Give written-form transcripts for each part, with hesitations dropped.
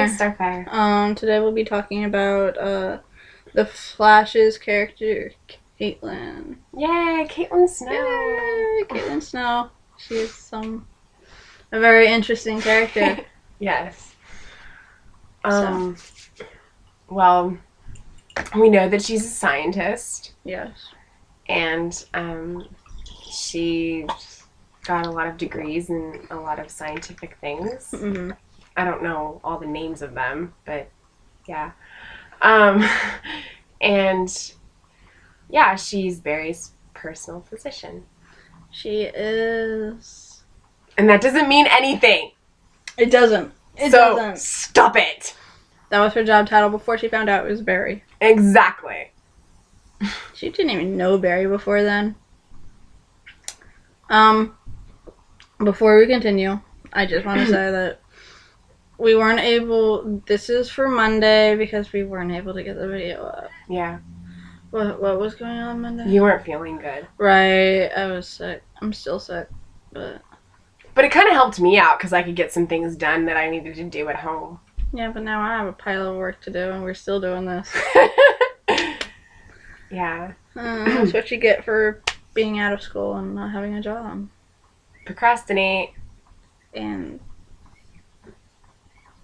Starfire. Today we'll be talking about the Flash's character, Caitlin. Yay, Caitlin Snow. Yay, Caitlin Snow. She is a very interesting character. Yes. Well, we know that she's a scientist. Yes. And she got a lot of degrees in a lot of scientific things. Mm-hmm. I don't know all the names of them, but yeah. And yeah, she's Barry's personal physician. She is. And that doesn't mean anything. It doesn't. It so doesn't. Stop it. That was her job title before she found out it was Barry. Exactly. She didn't even know Barry before then. Before we continue, I just want to say that we weren't able. This is for Monday because we weren't able to get the video up. Yeah. What was going on Monday? You weren't feeling good. Right. I was sick. I'm still sick, but it kind of helped me out because I could get some things done that I needed to do at home. Yeah, but now I have a pile of work to do, and we're still doing this. Yeah. That's what you get for being out of school and not having a job. Procrastinate. And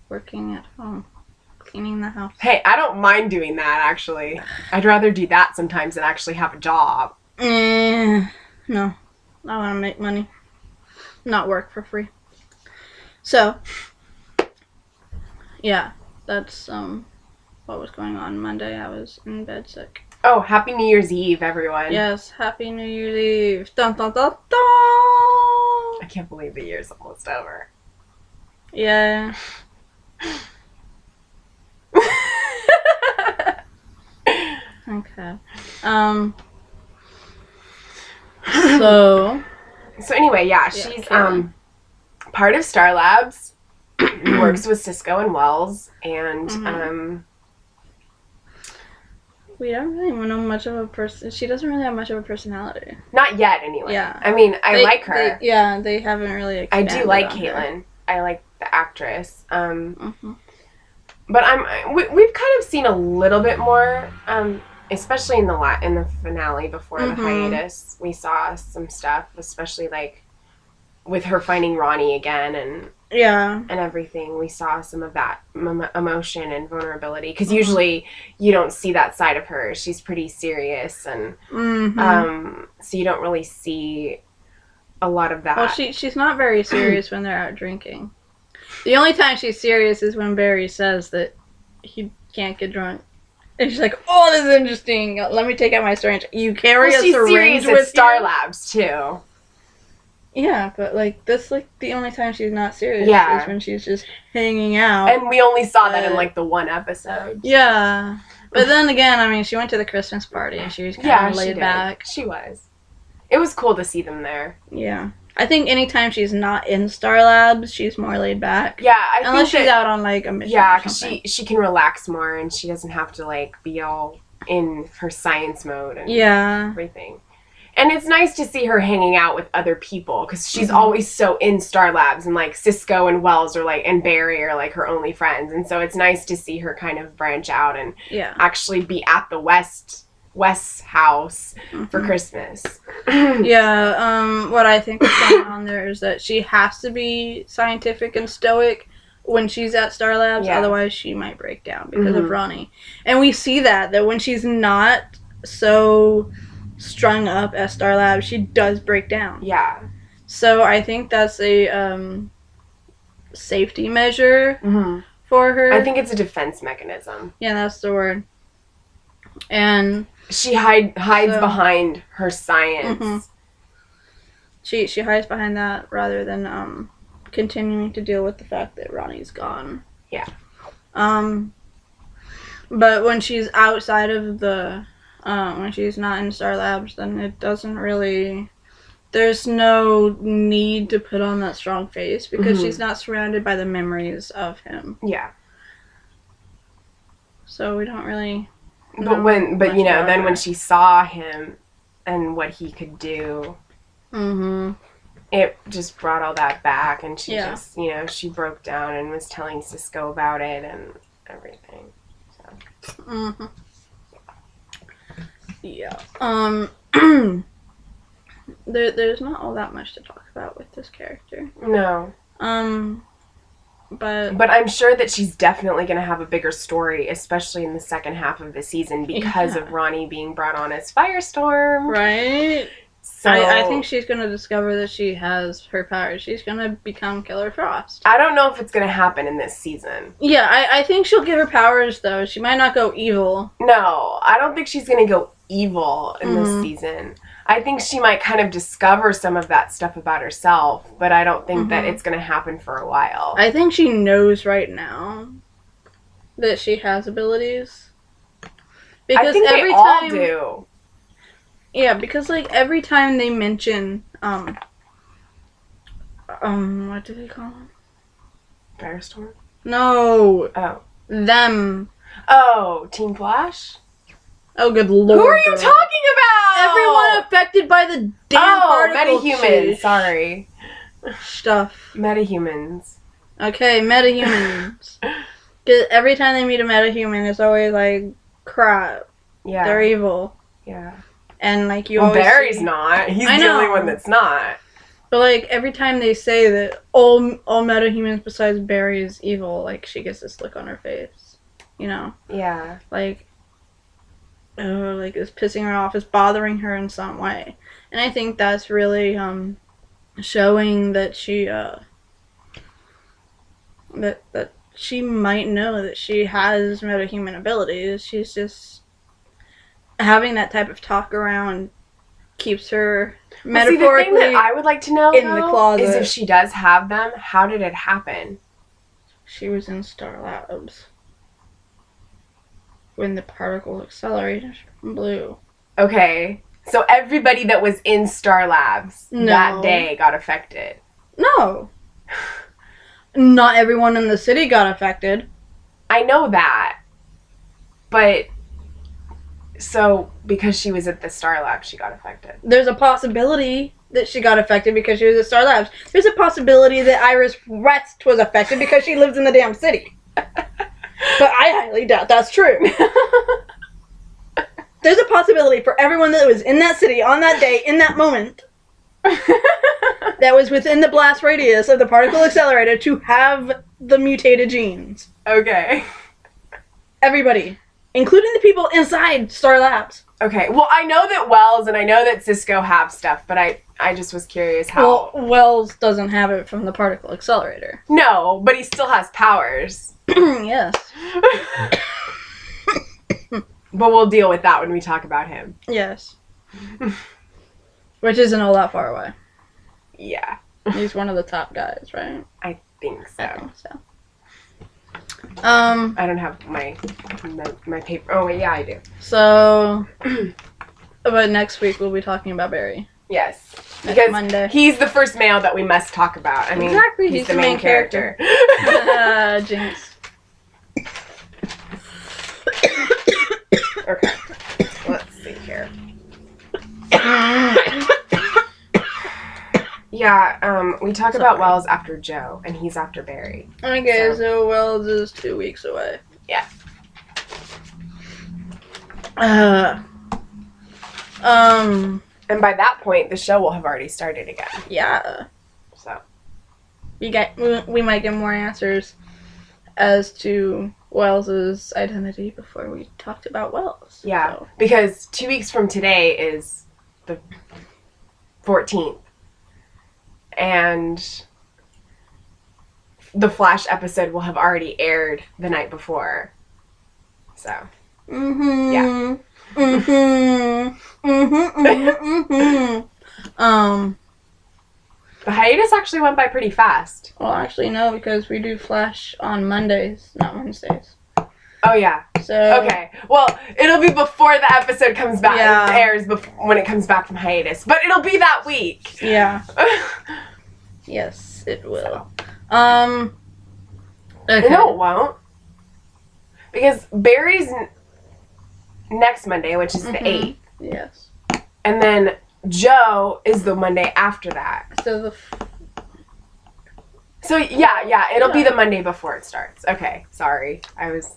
working at home. Cleaning the house. Hey, I don't mind doing that, actually. I'd rather do that sometimes than actually have a job. No. I want to make money. Not work for free. So, yeah. That's, what was going on Monday. I was in bed sick. Oh, Happy New Year's Eve, everyone. Yes, Happy New Year's Eve. Dun, dun, dun, dun. I can't believe the year's almost over. Yeah. Okay. So anyway, yeah, she's part of Star Labs. Works with Cisco and Wells, and we don't really know much of a person. She doesn't really have much of a personality. Not yet, anyway. Yeah. I mean, I like her. They haven't really. I do like Caitlin. I like the actress. But we've kind of seen a little bit more, especially in the finale before the hiatus. We saw some stuff, especially like with her finding Ronnie again and everything. We saw some of that emotion and vulnerability because usually you don't see that side of her. She's pretty serious, and so you don't really see a lot of that. Well, she's not very serious when they're out drinking. The only time she's serious is when Barry says that he can't get drunk. And she's like, oh, this is interesting. Let me take out my syringe. You carry a syringe with Star Labs, too. Yeah, but, like, that's, like, the only time she's not serious is when she's just hanging out. And we only saw that in, like, the one episode. Yeah. But then again, I mean, she went to the Christmas party and she was kind of laid back. She was. It was cool to see them there. Yeah. I think anytime she's not in Star Labs, she's more laid back. Yeah, unless she's out on like a mission. Yeah, because she can relax more and she doesn't have to like be all in her science mode and everything. And it's nice to see her hanging out with other people because she's always so in Star Labs, and like Cisco and Wells are like, and Barry are like her only friends, and so it's nice to see her kind of branch out and actually be at the West's house for Christmas. What I think is going on there is that she has to be scientific and stoic when she's at Star Labs, otherwise she might break down because of Ronnie. And we see that when she's not so strung up at Star Labs, she does break down. Yeah. So I think that's a safety measure for her. I think it's a defense mechanism. Yeah, that's the word. And she hides behind her science. She hides behind that rather than continuing to deal with the fact that Ronnie's gone. Yeah. But when she's outside of the when she's not in Star Labs, then it doesn't really. There's no need to put on that strong face because she's not surrounded by the memories of him. Yeah. So we don't really. But you know, when she saw him and what he could do, it just brought all that back, and she just, you know, she broke down and was telling Cisco about it and everything. So. Yeah. There's not all that much to talk about with this character. No. But I'm sure that she's definitely going to have a bigger story, especially in the second half of the season, because of Ronnie being brought on as Firestorm. Right? So I think she's going to discover that she has her powers. She's going to become Killer Frost. I don't know if it's going to happen in this season. Yeah, I think she'll get her powers, though. She might not go evil. No, I don't think she's going to go evil in this season. I think she might kind of discover some of that stuff about herself, but I don't think that it's going to happen for a while. I think she knows right now that she has abilities. Because I think every they all time, do. Yeah, because, like, every time they mention, what do they call them? Firestorm? No. Oh. Them. Oh, Team Flash? Oh, good lord. Who are you talking about? Everyone affected by the damn particle metahumans. Sorry. Stuff. Metahumans. Okay, metahumans. 'Cause every time they meet a metahuman, it's always like, crap. Yeah. They're evil. Yeah. And, like, you always Barry's not. He's the only one that's not. But, like, every time they say that all metahumans besides Barry is evil, like, she gets this look on her face. You know? Yeah. Like, like, it's pissing her off. It's bothering her in some way. And I think that's really, showing that she, that she might know that she has metahuman abilities. She's just having that type of talk around keeps her metaphorically the thing that I would like to know in the closet. Is if she does have them, how did it happen? She was in Star Labs when the particle accelerator blew. Okay, so everybody that was in Star Labs that day got affected. No. Not everyone in the city got affected. I know that. But, so, because she was at the Star Labs, she got affected. There's a possibility that she got affected because she was at Star Labs. There's a possibility that Iris West was affected because she lives in the damn city. But I highly doubt that's true. There's a possibility for everyone that was in that city on that day, in that moment, that was within the blast radius of the particle accelerator to have the mutated genes. Okay. Everybody. Including the people inside Star Labs. Okay. Well, I know that Wells and I know that Cisco have stuff, but I just was curious how... Well, Wells doesn't have it from the particle accelerator. No, but he still has powers. Yes. But we'll deal with that when we talk about him. Yes. Which isn't all that far away. Yeah. He's one of the top guys, right? I think so. I think so. I don't have my paper. Oh, wait, yeah, I do. So, but next week we'll be talking about Barry. Yes. Next Because Monday. he's the first male that we must talk about. I mean, exactly, he's the main character. Jinx. Okay. Let's see here. Yeah, we talk about Wells after Joe, and he's after Barry. Okay, so Wells is 2 weeks away. Yeah. And by that point, the show will have already started again. Yeah. So. We might get more answers as to Wells's identity before we talked about Wells. Yeah, so. Because 2 weeks from today is the 14th. And the Flash episode will have already aired the night before. So. Yeah. The hiatus actually went by pretty fast. Well, actually, no, because we do Flash on Mondays, not Wednesdays. Oh, yeah. So okay. Well, it'll be before the episode comes back. Yeah. It airs when it comes back from hiatus. But it'll be that week. Yeah. Yes, it will. Okay. No, it won't. Because Barry's next Monday, which is the 8th. Yes. And then Joe is the Monday after that. So yeah, it'll be the Monday before it starts. Okay, sorry, I was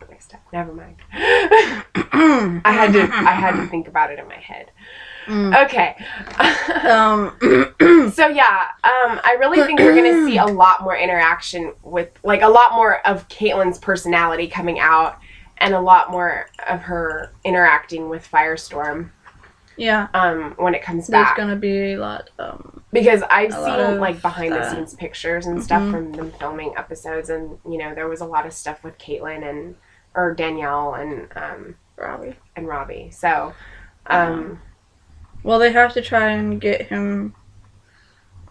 mixed up. Never mind. I had to think about it in my head. Okay. So yeah, I really think we're gonna see a lot more interaction with, like, a lot more of Caitlin's personality coming out, and a lot more of her interacting with Firestorm. Yeah. When it comes back, there's gonna be a lot. Because I've seen like behind the scenes pictures and stuff from them filming episodes, and there was a lot of stuff with Caitlin or Danielle and Robbie. So, well, they have to try and get him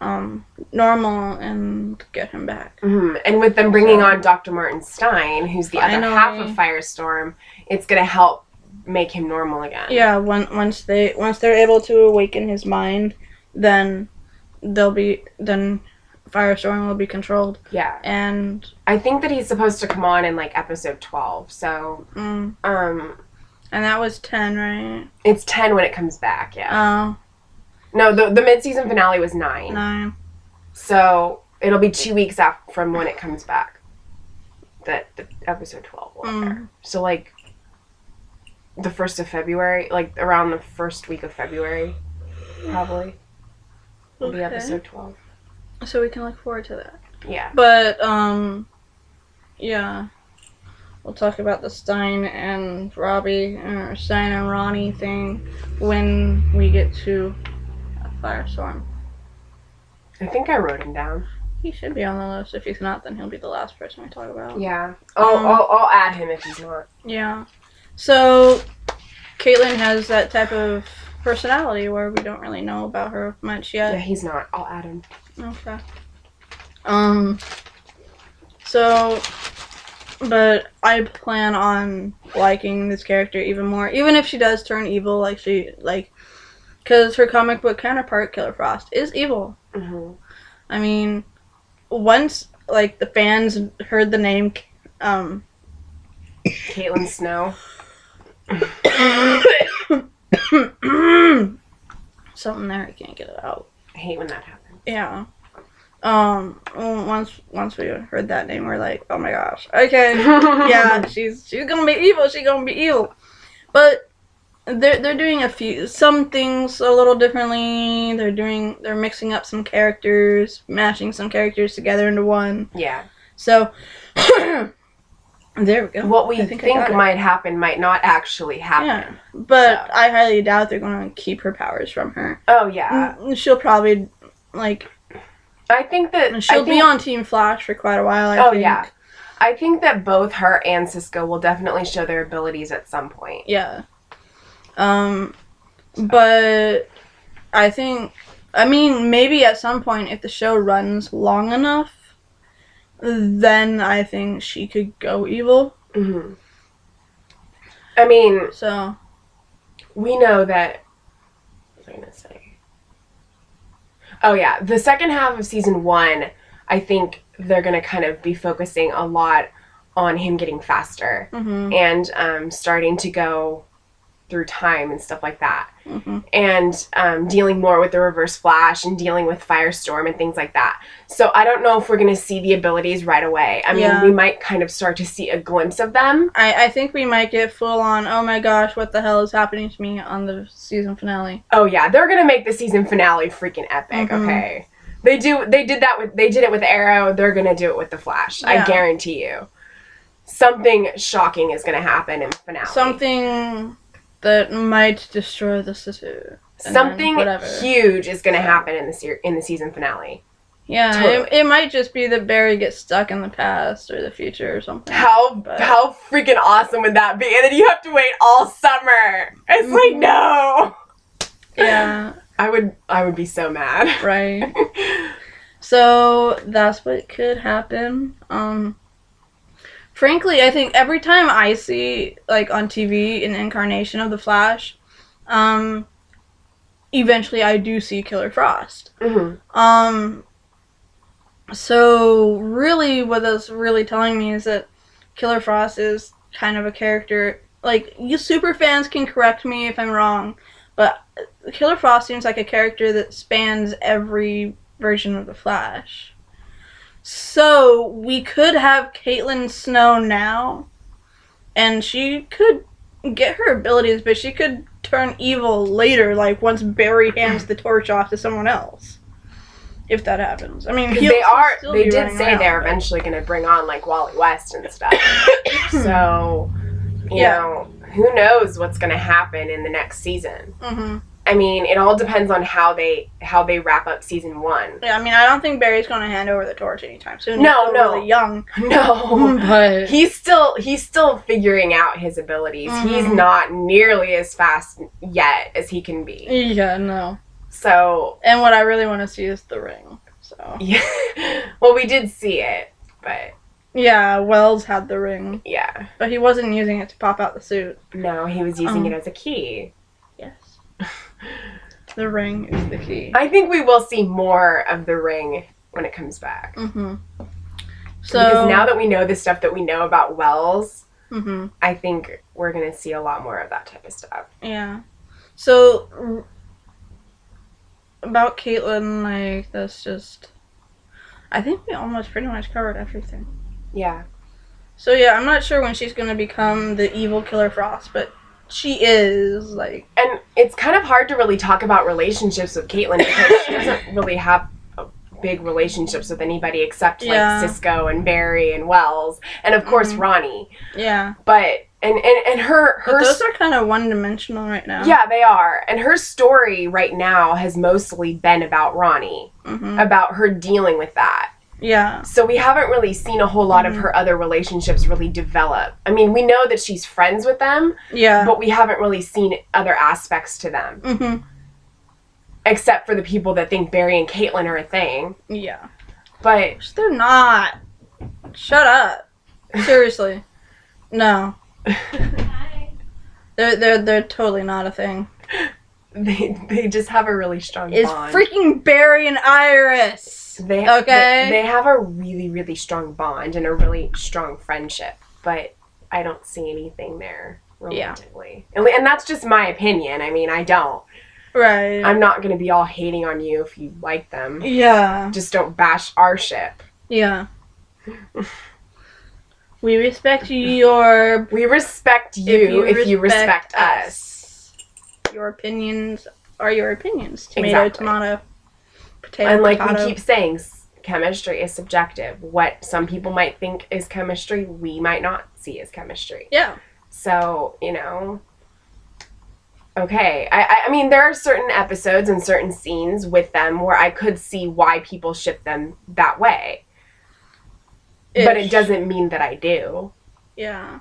normal and get him back. And with them bringing on Dr. Martin Stein, who's the other half of Firestorm, it's gonna help make him normal again. Yeah, once they're able to awaken his mind, then Firestorm will be controlled. Yeah. And I think that he's supposed to come on in like episode 12. So and that was 10, right? It's 10 when it comes back, yeah. Oh. No, the mid-season finale was 9. 9. So it'll be 2 weeks after from when it comes back that the episode 12 will air. So like the 1st of February, like around the first week of February, probably, will be episode 12. So we can look forward to that. Yeah. But, yeah. We'll talk about the Stein and Robbie, or Stein and Ronnie thing when we get to Firestorm. I think I wrote him down. He should be on the list. If he's not, then he'll be the last person we talk about. Yeah. I'll add him if he's not. Yeah. So, Caitlin has that type of personality where we don't really know about her much yet. Yeah, he's not. I'll add him. Okay. So, but I plan on liking this character even more, even if she does turn evil, because her comic book counterpart, Killer Frost, is evil. I mean, once, like, the fans heard the name, Caitlin Snow. Something there, I can't get it out. I hate when that happens. Yeah. Once we heard that name, we're like, oh my gosh, okay, yeah, she's gonna be evil, but they're doing some things a little differently. They're mixing up some characters, mashing some characters together into one. Yeah. So there we go. What we think might happen might not actually happen. Yeah, but I highly doubt they're gonna keep her powers from her. Oh yeah. She'll probably I think that she'll be on Team Flash for quite a while. I think. Yeah. I think that both her and Cisco will definitely show their abilities at some point. Yeah. But I mean, maybe at some point, if the show runs long enough, then I think she could go evil. I mean, so we know that. What was I gonna say? Oh yeah, the second half of season 1, I think they're gonna kind of be focusing a lot on him getting faster and starting to go through time and stuff like that, and dealing more with the Reverse Flash and dealing with Firestorm and things like that. So I don't know if we're gonna see the abilities right away. I mean, we might kind of start to see a glimpse of them. I think we might get full on, oh my gosh, what the hell is happening to me on the season finale. Oh yeah, they're gonna make the season finale freaking epic. Okay, they did it with Arrow. They're gonna do it with the Flash. I guarantee you, something shocking is gonna happen in the finale. Something that might destroy the city. Something huge is going to happen in the season finale. Yeah, totally. It might just be that Barry gets stuck in the past or the future or something. How freaking awesome would that be? And then you have to wait all summer. It's like, no. Yeah. I would be so mad. Right. So that's what could happen. Frankly, I think every time I see, like, on TV an incarnation of the Flash, eventually I do see Killer Frost. So really what that's really telling me is that Killer Frost is kind of a character, like, you super fans can correct me if I'm wrong, but Killer Frost seems like a character that spans every version of the Flash. So we could have Caitlin Snow now, and she could get her abilities, but she could turn evil later, like once Barry hands the torch off to someone else. If that happens. I mean, they did say they're eventually going to bring on, like, Wally West and stuff. So, you know, who knows what's going to happen in the next season. Mm-hmm. I mean, it all depends on how they wrap up season 1. Yeah, I mean, I don't think Barry's going to hand over the torch anytime soon. No, He's still really young. No, but he's still figuring out his abilities. Mm-hmm. He's not nearly as fast yet as he can be. Yeah, no. So, and what I really want to see is the ring. So yeah, well, we did see it, but yeah, Wells had the ring. Yeah, but he wasn't using it to pop out the suit. No, he was using it as a key. Yes. The ring is the key. I think we will see more of the ring when it comes back. Mm-hmm. So, because now that we know the stuff that we know about Wells, mm-hmm. I think we're going to see a lot more of that type of stuff. Yeah. So, about Caitlin, like, that's just... I think we almost pretty much covered everything. Yeah. So, yeah, I'm not sure when she's going to become the evil Killer Frost, but she is, like... And it's kind of hard to really talk about relationships with Caitlin because she doesn't really have big relationships with anybody except, like, Cisco and Barry and Wells. And, of course, Ronnie. Yeah. But... And her but those are kind of one-dimensional right now. Yeah, they are. And her story right now has mostly been about Ronnie. Mm-hmm. About her dealing with that. Yeah. So we haven't really seen a whole lot of her other relationships really develop. I mean, we know that she's friends with them. Yeah. But we haven't really seen other aspects to them. Mm-hmm. Except for the people that think Barry and Caitlin are a thing. Yeah. But... they're not. Shut up. Seriously. No. They're totally not a thing. They just have a really strong bond. It's freaking Barry and Iris. They have a really, really strong bond and a really strong friendship, but I don't see anything there romantically. Yeah. And that's just my opinion. I mean, I don't. Right. I'm not going to be all hating on you if you like them. Yeah. Just don't bash our ship. Yeah. We respect your... We respect you if you respect us. Your opinions are your opinions. Tomato, tomato, potato, and like potato. we keep saying, chemistry is subjective. What some people might think is chemistry, we might not see as chemistry. Yeah. So, you know... Okay. I mean, there are certain episodes and certain scenes with them where I could see why people ship them that way. But it doesn't mean that I do. Yeah.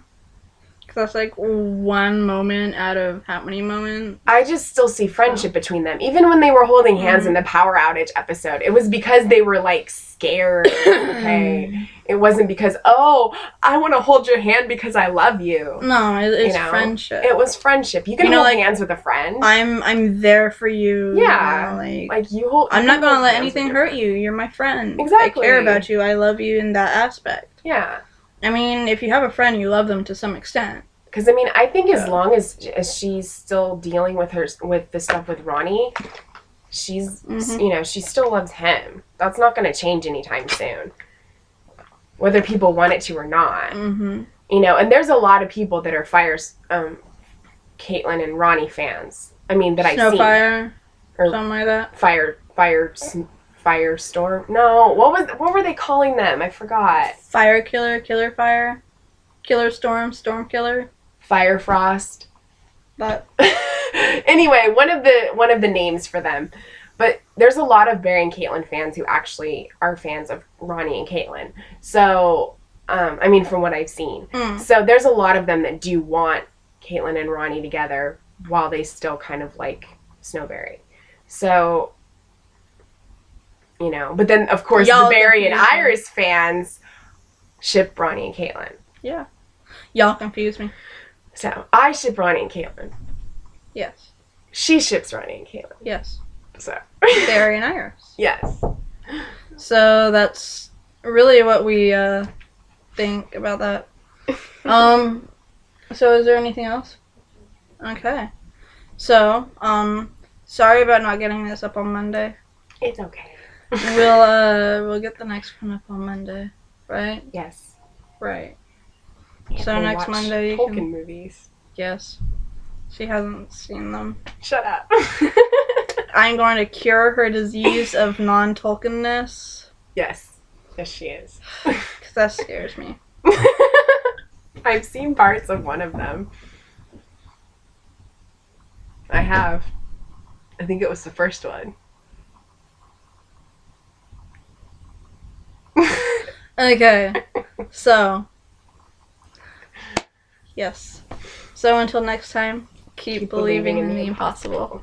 Because that's like one moment out of how many moments? I just still see friendship between them. Even when they were holding hands in the power outage episode, it was because they were like scared. Okay. It wasn't because, oh, I want to hold your hand because I love you. No, it's friendship. It was friendship. You can hold hands with a friend. I'm there for you. Yeah. You know, like you hold. I'm not gonna let anything hurt you. You're my friend. Exactly. I care about you. I love you in that aspect. Yeah. I mean, if you have a friend, you love them to some extent. Because I mean, I think as long as she's still dealing with the stuff with Ronnie, she's you know, she still loves him. That's not going to change anytime soon. Whether people want it to or not. Mm-hmm. You know, and there's a lot of people that are Caitlin and Ronnie fans. I mean, that I've seen. Snowfire? Or something like that? Firestorm? No, what were they calling them? I forgot. Fire Killer, Killer Fire? Killer Storm, Storm Killer? Fire Frost. That. Anyway, one of the names for them. But there's a lot of Barry and Caitlin fans who actually are fans of Ronnie and Caitlin. So, I mean, from what I've seen. So there's a lot of them that do want Caitlin and Ronnie together while they still kind of like Snowberry. So, you know. But then, of course, the Barry and Iris fans ship Ronnie and Caitlin. Yeah. Y'all confuse me. So, I ship Ronnie and Caitlin. Yes. She ships Ronnie and Caitlin. Yes. So. Barry and Iris. Yes. So that's really what we think about that. So is there anything else? Okay. So, Sorry about not getting this up on Monday. It's okay. We'll get the next one up on Monday, right? Yes. Right. Yeah, So we'll next watch Monday you Tolkien can... movies. Yes. She hasn't seen them. Shut up. I'm going to cure her disease of non-Tolkienness. Yes. Yes, she is. Because that scares me. I've seen parts of one of them. I have. I think it was the first one. Okay. So. Yes. So until next time, keep believing in the impossible.